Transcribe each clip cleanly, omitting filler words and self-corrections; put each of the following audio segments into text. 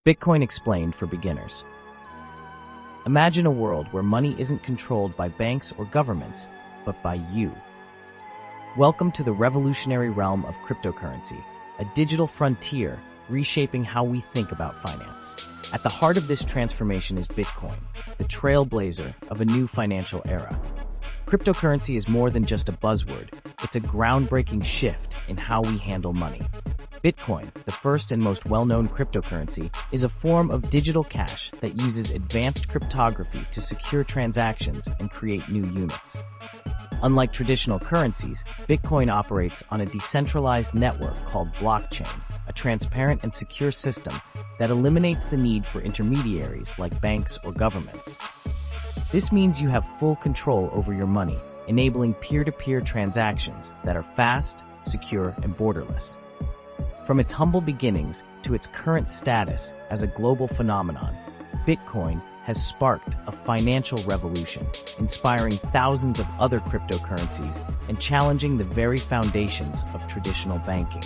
Bitcoin explained for beginners. Imagine a world where money isn't controlled by banks or governments, but by you. Welcome to the revolutionary realm of cryptocurrency, a digital frontier reshaping how we think about finance. At the heart of this transformation is Bitcoin, the trailblazer of a new financial era. Cryptocurrency is more than just a buzzword, it's a groundbreaking shift in how we handle money. Bitcoin, the first and most well-known cryptocurrency, is a form of digital cash that uses advanced cryptography to secure transactions and create new units. Unlike traditional currencies, Bitcoin operates on a decentralized network called blockchain, a transparent and secure system that eliminates the need for intermediaries like banks or governments. This means you have full control over your money, enabling peer-to-peer transactions that are fast, secure, and borderless. From its humble beginnings to its current status as a global phenomenon, Bitcoin has sparked a financial revolution, inspiring thousands of other cryptocurrencies and challenging the very foundations of traditional banking.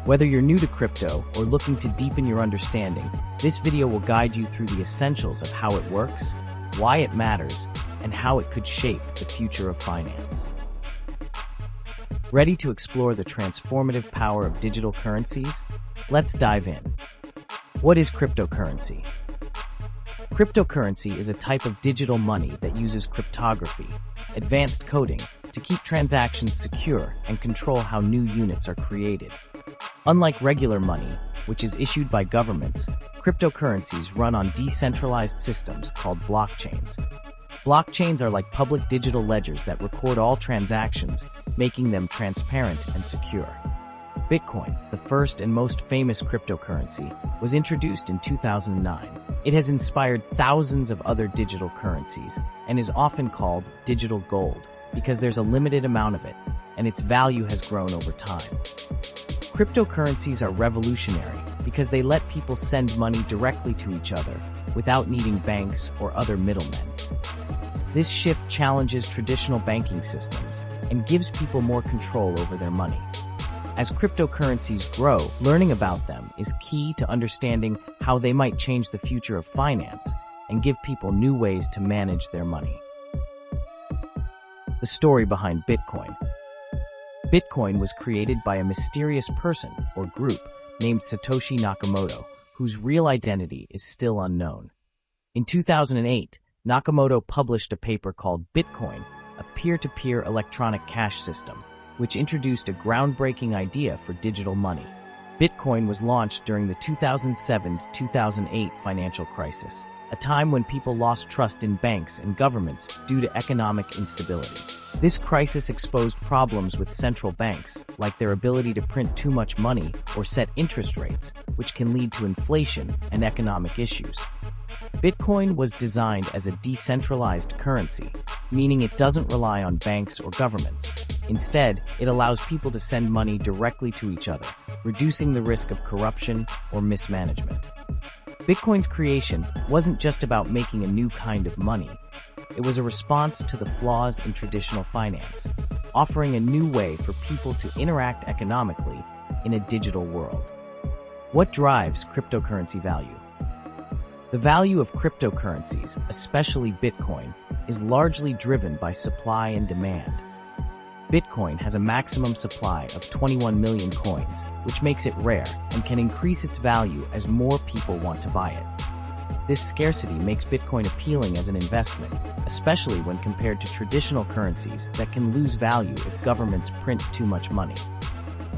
Whether you're new to crypto or looking to deepen your understanding, this video will guide you through the essentials of how it works, why it matters, and how it could shape the future of finance. Ready to explore the transformative power of digital currencies? Let's dive in. What is cryptocurrency? Cryptocurrency is a type of digital money that uses cryptography, advanced coding, to keep transactions secure and control how new units are created. Unlike regular money, which is issued by governments, cryptocurrencies run on decentralized systems called blockchains. Blockchains are like public digital ledgers that record all transactions, making them transparent and secure. Bitcoin, the first and most famous cryptocurrency, was introduced in 2009. It has inspired thousands of other digital currencies and is often called digital gold because there's a limited amount of it, and its value has grown over time. Cryptocurrencies are revolutionary because they let people send money directly to each other without needing banks or other middlemen. This shift challenges traditional banking systems and gives people more control over their money. As cryptocurrencies grow, learning about them is key to understanding how they might change the future of finance and give people new ways to manage their money. The story behind Bitcoin. Bitcoin was created by a mysterious person or group named Satoshi Nakamoto, whose real identity is still unknown. In 2008, Nakamoto published a paper called Bitcoin, a peer-to-peer electronic cash system, which introduced a groundbreaking idea for digital money. Bitcoin was launched during the 2007-2008 financial crisis, a time when people lost trust in banks and governments due to economic instability. This crisis exposed problems with central banks, like their ability to print too much money or set interest rates, which can lead to inflation and economic issues. Bitcoin was designed as a decentralized currency, meaning it doesn't rely on banks or governments. Instead, it allows people to send money directly to each other, reducing the risk of corruption or mismanagement. Bitcoin's creation wasn't just about making a new kind of money. It was a response to the flaws in traditional finance, offering a new way for people to interact economically in a digital world. What drives cryptocurrency value? The value of cryptocurrencies, especially Bitcoin, is largely driven by supply and demand. Bitcoin has a maximum supply of 21 million coins, which makes it rare and can increase its value as more people want to buy it. This scarcity makes Bitcoin appealing as an investment, especially when compared to traditional currencies that can lose value if governments print too much money.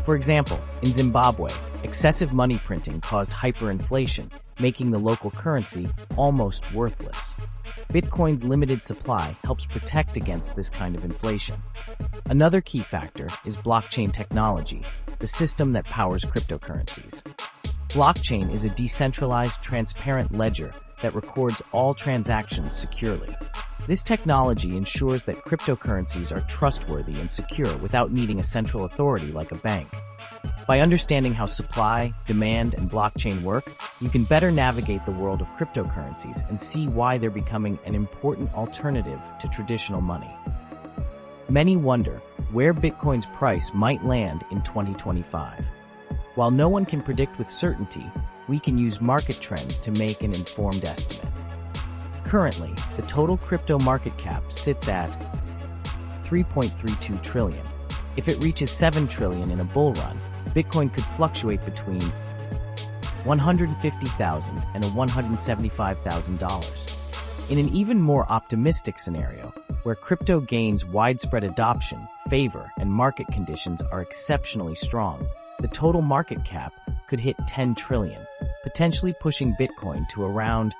For example, in Zimbabwe, excessive money printing caused hyperinflation, making the local currency almost worthless. Bitcoin's limited supply helps protect against this kind of inflation. Another key factor is blockchain technology, the system that powers cryptocurrencies. Blockchain is a decentralized, transparent ledger that records all transactions securely. This technology ensures that cryptocurrencies are trustworthy and secure without needing a central authority like a bank. By understanding how supply, demand, and blockchain work, you can better navigate the world of cryptocurrencies and see why they're becoming an important alternative to traditional money. Many wonder where Bitcoin's price might land in 2025. While no one can predict with certainty, we can use market trends to make an informed estimate. Currently, the total crypto market cap sits at 3.32 trillion. If it reaches 7 trillion in a bull run, Bitcoin could fluctuate between $150,000 and $175,000. In an even more optimistic scenario, where crypto gains widespread adoption, favor, and market conditions are exceptionally strong, the total market cap could hit 10 trillion, potentially pushing Bitcoin to around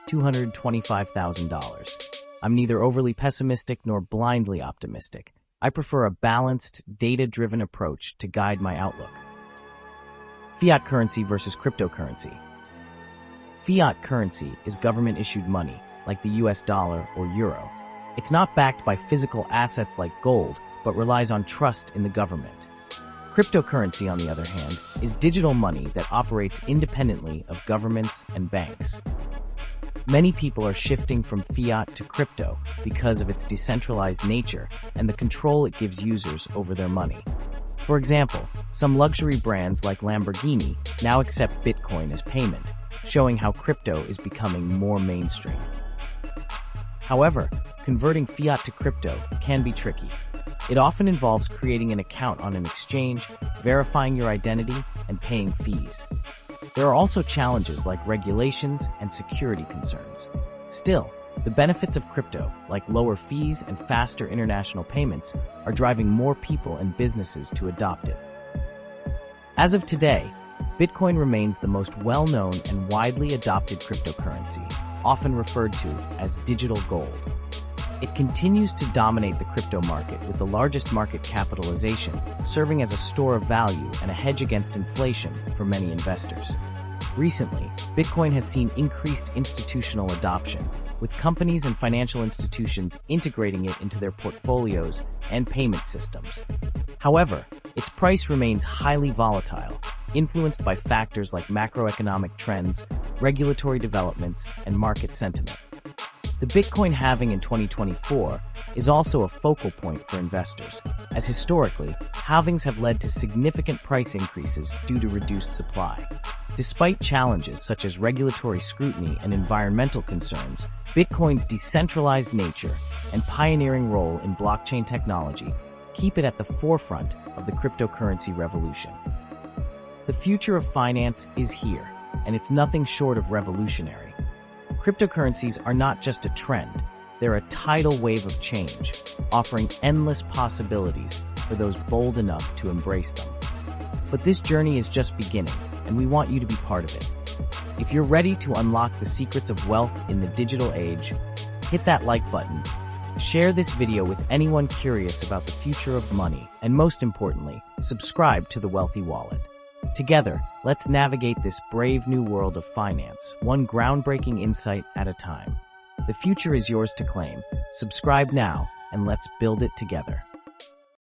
$225,000. I'm neither overly pessimistic nor blindly optimistic. I prefer a balanced, data-driven approach to guide my outlook. Fiat currency versus cryptocurrency. Fiat currency is government-issued money, like the US dollar or euro. It's not backed by physical assets like gold, but relies on trust in the government. Cryptocurrency, on the other hand, is digital money that operates independently of governments and banks. Many people are shifting from fiat to crypto because of its decentralized nature and the control it gives users over their money. For example, some luxury brands like Lamborghini now accept Bitcoin as payment, showing how crypto is becoming more mainstream. However, converting fiat to crypto can be tricky. It often involves creating an account on an exchange, verifying your identity, and paying fees. There are also challenges like regulations and security concerns. Still, the benefits of crypto, like lower fees and faster international payments, are driving more people and businesses to adopt it. As of today, Bitcoin remains the most well-known and widely adopted cryptocurrency, often referred to as digital gold. It continues to dominate the crypto market with the largest market capitalization, serving as a store of value and a hedge against inflation for many investors. Recently, Bitcoin has seen increased institutional adoption, with companies and financial institutions integrating it into their portfolios and payment systems. However, its price remains highly volatile, influenced by factors like macroeconomic trends, regulatory developments, and market sentiment. The Bitcoin halving in 2024 is also a focal point for investors, as historically, halvings have led to significant price increases due to reduced supply. Despite challenges such as regulatory scrutiny and environmental concerns, Bitcoin's decentralized nature and pioneering role in blockchain technology keep it at the forefront of the cryptocurrency revolution. The future of finance is here, and it's nothing short of revolutionary. Cryptocurrencies are not just a trend, they're a tidal wave of change, offering endless possibilities for those bold enough to embrace them. But this journey is just beginning, and we want you to be part of it. If you're ready to unlock the secrets of wealth in the digital age, hit that like button, share this video with anyone curious about the future of money, and most importantly, subscribe to The Wealthy Wallet. Together, let's navigate this brave new world of finance, one groundbreaking insight at a time. The future is yours to claim. Subscribe now, and let's build it together.